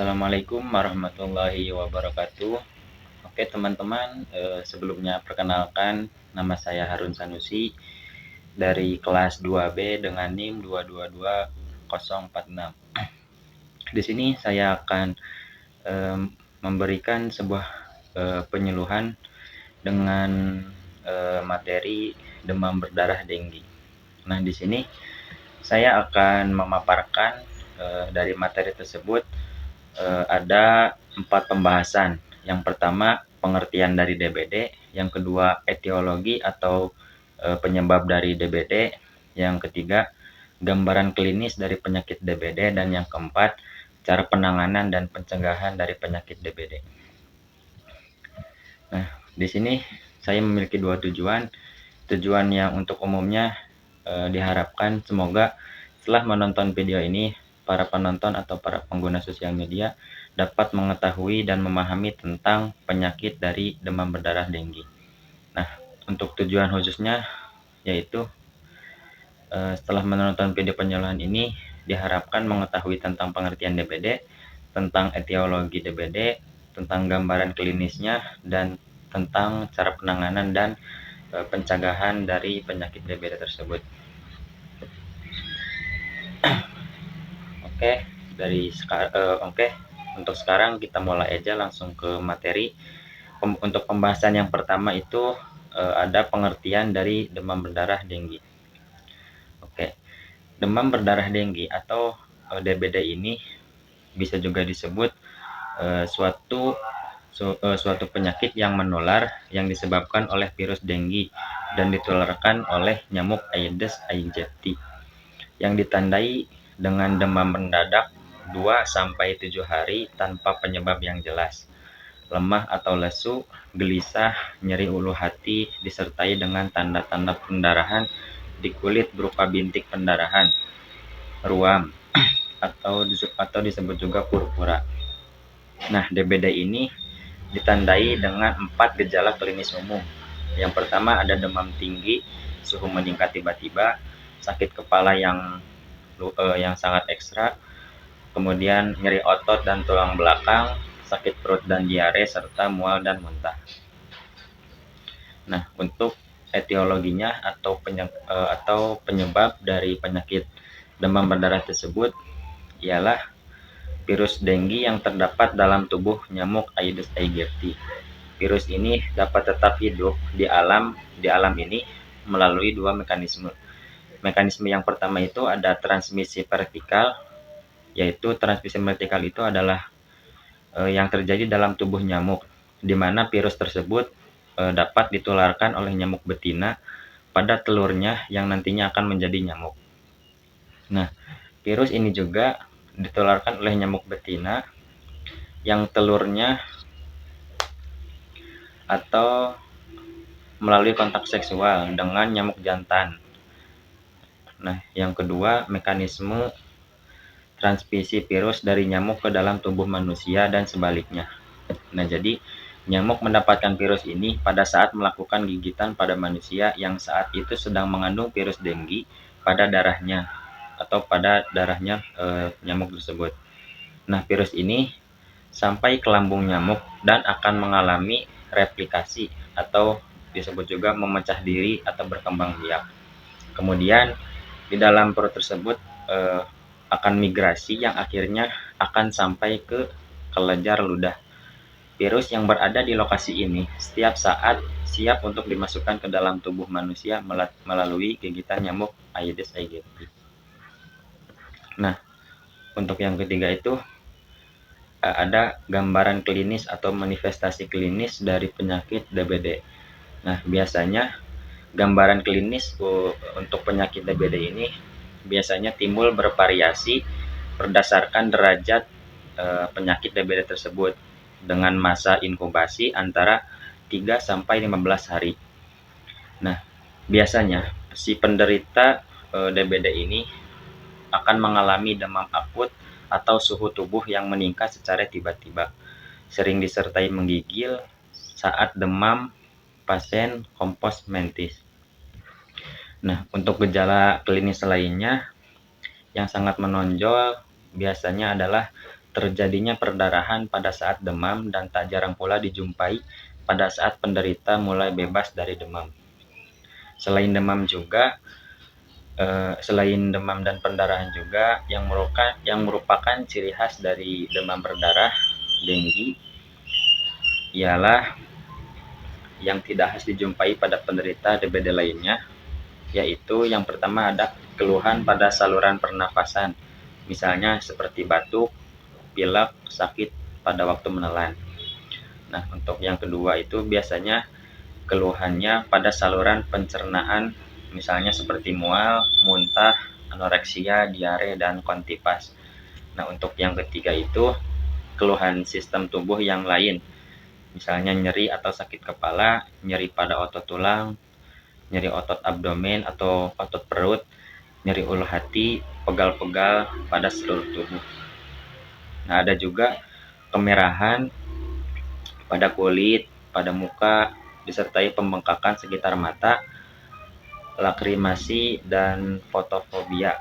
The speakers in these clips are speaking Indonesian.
Assalamualaikum warahmatullahi wabarakatuh. Oke teman-teman, sebelumnya perkenalkan nama saya Harun Sanusi dari kelas 2B dengan NIM 222046. Di sini saya akan memberikan sebuah penyuluhan dengan materi demam berdarah denggi. Nah, di sini saya akan memaparkan dari materi tersebut ada 4 pembahasan. Yang pertama, pengertian dari DBD, yang kedua, etiologi atau penyebab dari DBD, yang ketiga, gambaran klinis dari penyakit DBD, dan yang keempat, cara penanganan dan pencegahan dari penyakit DBD. Nah, di sini saya memiliki 2 tujuan. Tujuan yang untuk umumnya diharapkan semoga setelah menonton video ini, para penonton atau para pengguna sosial media dapat mengetahui dan memahami tentang penyakit dari demam berdarah denggi. Nah, untuk tujuan khususnya yaitu setelah menonton video penyuluhan ini diharapkan mengetahui tentang pengertian DBD, tentang etiologi DBD, tentang gambaran klinisnya, dan tentang cara penanganan dan pencegahan dari penyakit DBD tersebut. Oke, untuk sekarang kita mulai aja langsung ke materi. Untuk pembahasan yang pertama itu ada pengertian dari demam berdarah denggi. Oke, demam berdarah denggi atau DBD ini bisa juga disebut suatu penyakit yang menular yang disebabkan oleh virus denggi dan ditularkan oleh nyamuk Aedes aegypti yang ditandai dengan demam mendadak 2-7 hari tanpa penyebab yang jelas, lemah atau lesu, gelisah, nyeri ulu hati, disertai dengan tanda-tanda pendarahan di kulit berupa bintik pendarahan, ruam, atau disebut juga purpura. Nah, DBD ini ditandai dengan 4 gejala klinis umum. Yang pertama ada demam tinggi, suhu meningkat tiba-tiba, sakit kepala yang sangat ekstra, kemudian nyeri otot dan tulang belakang, sakit perut dan diare, serta mual dan muntah. Nah, untuk etiologinya atau penyebab dari penyakit demam berdarah tersebut ialah virus denggi yang terdapat dalam tubuh nyamuk Aedes aegypti. Virus ini dapat tetap hidup di alam ini melalui 2 mekanisme. Mekanisme yang pertama itu ada transmisi vertikal, yaitu transmisi vertikal itu adalah yang terjadi dalam tubuh nyamuk, di mana virus tersebut dapat ditularkan oleh nyamuk betina pada telurnya yang nantinya akan menjadi nyamuk. Nah, virus ini juga ditularkan oleh nyamuk betina yang telurnya atau melalui kontak seksual dengan nyamuk jantan. Nah, yang kedua, mekanisme transmisi virus dari nyamuk ke dalam tubuh manusia dan sebaliknya. Nah, jadi nyamuk mendapatkan virus ini pada saat melakukan gigitan pada manusia yang saat itu sedang mengandung virus denggi pada darahnya atau pada darahnya nyamuk tersebut. Nah, virus ini sampai ke lambung nyamuk dan akan mengalami replikasi atau disebut juga memecah diri atau berkembang biak. Kemudian di dalam perut tersebut akan migrasi yang akhirnya akan sampai ke kelenjar ludah. Virus yang berada di lokasi ini setiap saat siap untuk dimasukkan ke dalam tubuh manusia melalui gigitan nyamuk Aedes aegypti. Nah, untuk yang ketiga itu ada gambaran klinis atau manifestasi klinis dari penyakit DBD. Nah, biasanya gambaran klinis untuk penyakit DBD ini biasanya timbul bervariasi berdasarkan derajat penyakit DBD tersebut dengan masa inkubasi antara 3-15 hari. Nah, biasanya si penderita DBD ini akan mengalami demam akut atau suhu tubuh yang meningkat secara tiba-tiba, sering disertai menggigil saat demam pasien kompos mentis. Nah, untuk gejala klinis lainnya yang sangat menonjol biasanya adalah terjadinya perdarahan pada saat demam dan tak jarang pula dijumpai pada saat penderita mulai bebas dari demam. Selain demam juga, selain demam dan pendarahan juga yang merupakan ciri khas dari demam berdarah dengue ialah yang tidak khas dijumpai pada penderita DBD lainnya, yaitu yang pertama ada keluhan pada saluran pernafasan, misalnya seperti batuk, pilek, sakit pada waktu menelan. Nah, untuk yang kedua itu biasanya keluhannya pada saluran pencernaan, misalnya seperti mual, muntah, anoreksia, diare, dan konstipas. Nah, untuk yang ketiga itu keluhan sistem tubuh yang lain, misalnya nyeri atau sakit kepala, nyeri pada otot tulang, nyeri otot abdomen atau otot perut, nyeri ulu hati, pegal-pegal pada seluruh tubuh. Nah, ada juga kemerahan pada kulit, pada muka, disertai pembengkakan sekitar mata, lakrimasi, dan fotofobia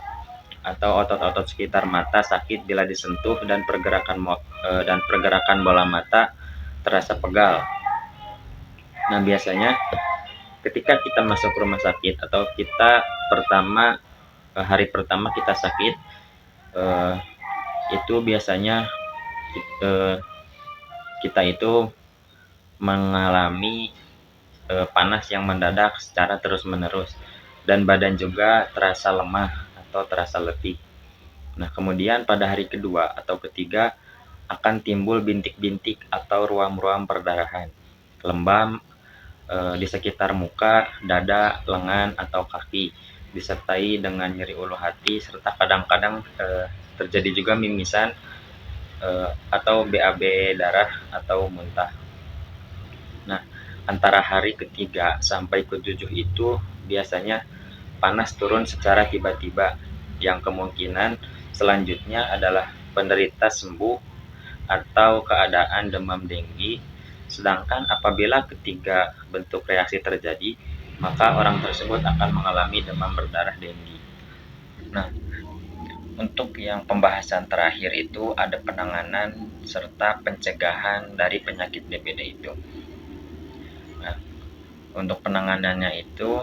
atau otot-otot sekitar mata sakit bila disentuh dan pergerakan bola mata terasa pegal. Nah, biasanya ketika kita masuk rumah sakit atau kita hari pertama kita sakit, itu biasanya kita itu mengalami panas yang mendadak secara terus-menerus dan badan juga terasa lemah atau terasa letih. Nah, kemudian pada hari kedua atau ketiga akan timbul bintik-bintik atau ruam-ruam perdarahan, lembam di sekitar muka, dada, lengan, atau kaki, disertai dengan nyeri ulu hati, serta kadang-kadang terjadi juga mimisan atau BAB darah atau muntah. Nah, antara hari ketiga sampai ketujuh itu biasanya panas turun secara tiba-tiba, yang kemungkinan selanjutnya adalah penderita sembuh atau keadaan demam dengue. Sedangkan apabila ketiga bentuk reaksi terjadi, maka orang tersebut akan mengalami demam berdarah dengue. Nah, untuk yang pembahasan terakhir itu ada penanganan serta pencegahan dari penyakit DBD itu. Nah, untuk penanganannya itu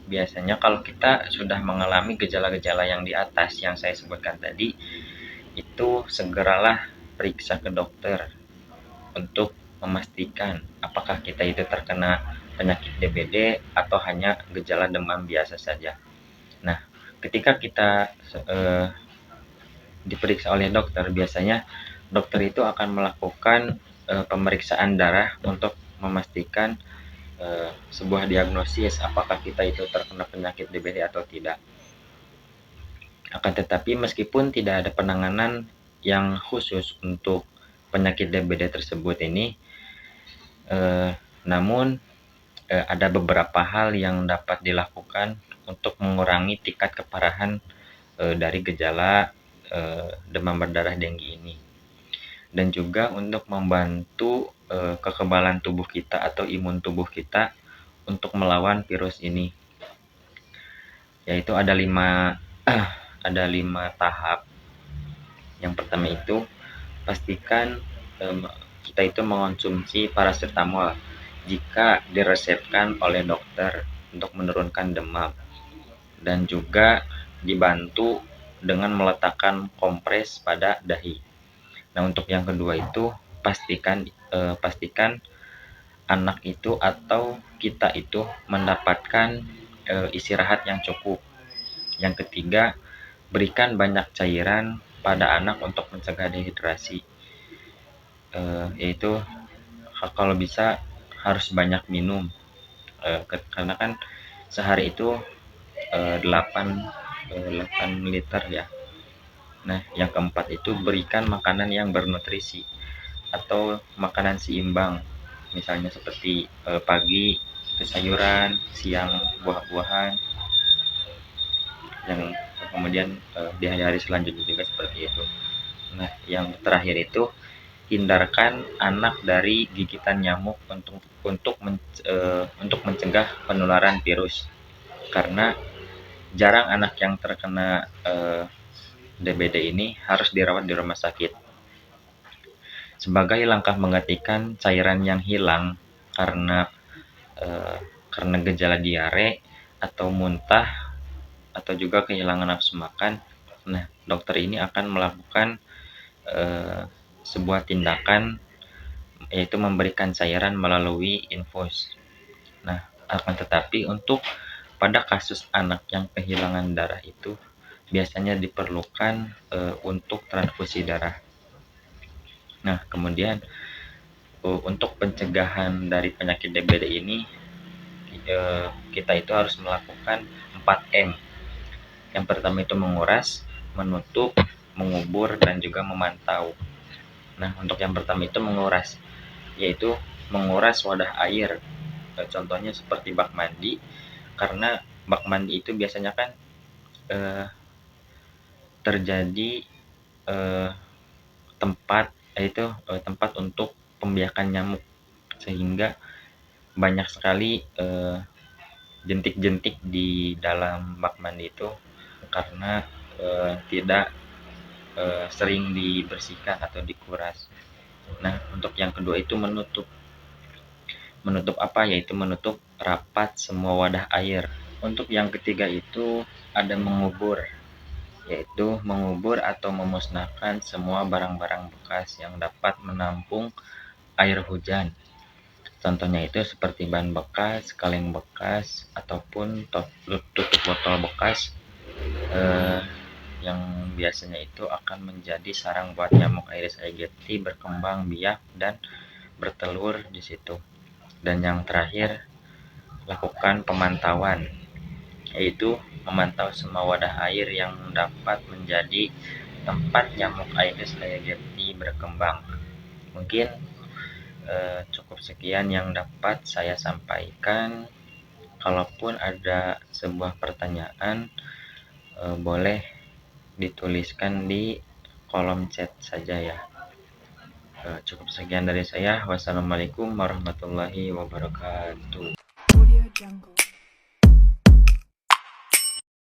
biasanya kalau kita sudah mengalami gejala-gejala yang di atas yang saya sebutkan tadi, itu segeralah periksa ke dokter untuk memastikan apakah kita itu terkena penyakit DBD atau hanya gejala demam biasa saja. Nah, ketika kita diperiksa oleh dokter, biasanya dokter itu akan melakukan pemeriksaan darah untuk memastikan sebuah diagnosis apakah kita itu terkena penyakit DBD atau tidak. Akan tetapi meskipun tidak ada penanganan yang khusus untuk penyakit DBD tersebut ini, namun ada beberapa hal yang dapat dilakukan untuk mengurangi tingkat keparahan dari gejala demam berdarah dengue ini, dan juga untuk membantu kekebalan tubuh kita atau imun tubuh kita untuk melawan virus ini, yaitu ada 5 tahap. Yang pertama itu pastikan kita itu mengonsumsi paracetamol jika diresepkan oleh dokter untuk menurunkan demam, dan juga dibantu dengan meletakkan kompres pada dahi. Nah, untuk yang kedua itu pastikan anak itu atau kita itu mendapatkan istirahat yang cukup. Yang ketiga, berikan banyak cairan pada anak untuk mencegah dehidrasi, yaitu kalau bisa harus banyak minum, karena kan sehari itu 8 liter ya. Nah, yang keempat itu berikan makanan yang bernutrisi atau makanan seimbang, misalnya seperti pagi itu sayuran, siang buah-buahan, yang kemudian di hari-hari selanjutnya juga seperti itu. Nah, yang terakhir itu hindarkan anak dari gigitan nyamuk untuk mencegah penularan virus, karena jarang anak yang terkena DBD ini harus dirawat di rumah sakit. Sebagai langkah menggantikan cairan yang hilang karena eh, karena gejala diare atau muntah atau juga kehilangan nafsu makan, nah dokter ini akan melakukan sebuah tindakan, yaitu memberikan cairan melalui infus. Nah, akan tetapi untuk pada kasus anak yang kehilangan darah itu biasanya diperlukan untuk transfusi darah. Nah, kemudian untuk pencegahan dari penyakit DBD ini kita itu harus melakukan 4M. Yang pertama itu menguras, menutup, mengubur, dan juga memantau. Nah, untuk yang pertama itu menguras, yaitu menguras wadah air. Contohnya seperti bak mandi, karena bak mandi itu biasanya kan terjadi tempat untuk pembiakan nyamuk, sehingga banyak sekali jentik-jentik di dalam bak mandi itu karena tidak sering dibersihkan atau dikuras. Nah, untuk yang kedua itu menutup. Menutup apa? Yaitu menutup rapat semua wadah air. Untuk yang ketiga itu ada mengubur, yaitu mengubur atau memusnahkan semua barang-barang bekas yang dapat menampung air hujan. Contohnya itu seperti ban bekas, kaleng bekas, ataupun tutup botol bekas yang biasanya itu akan menjadi sarang buat nyamuk Aedes aegypti berkembang biak dan bertelur di situ. Dan yang terakhir, lakukan pemantauan, yaitu memantau semua wadah air yang dapat menjadi tempat nyamuk Aedes aegypti berkembang. Mungkin cukup sekian yang dapat saya sampaikan. Kalaupun ada sebuah pertanyaan, boleh dituliskan di kolom chat saja ya. Cukup sekian dari saya. Wassalamualaikum warahmatullahi wabarakatuh.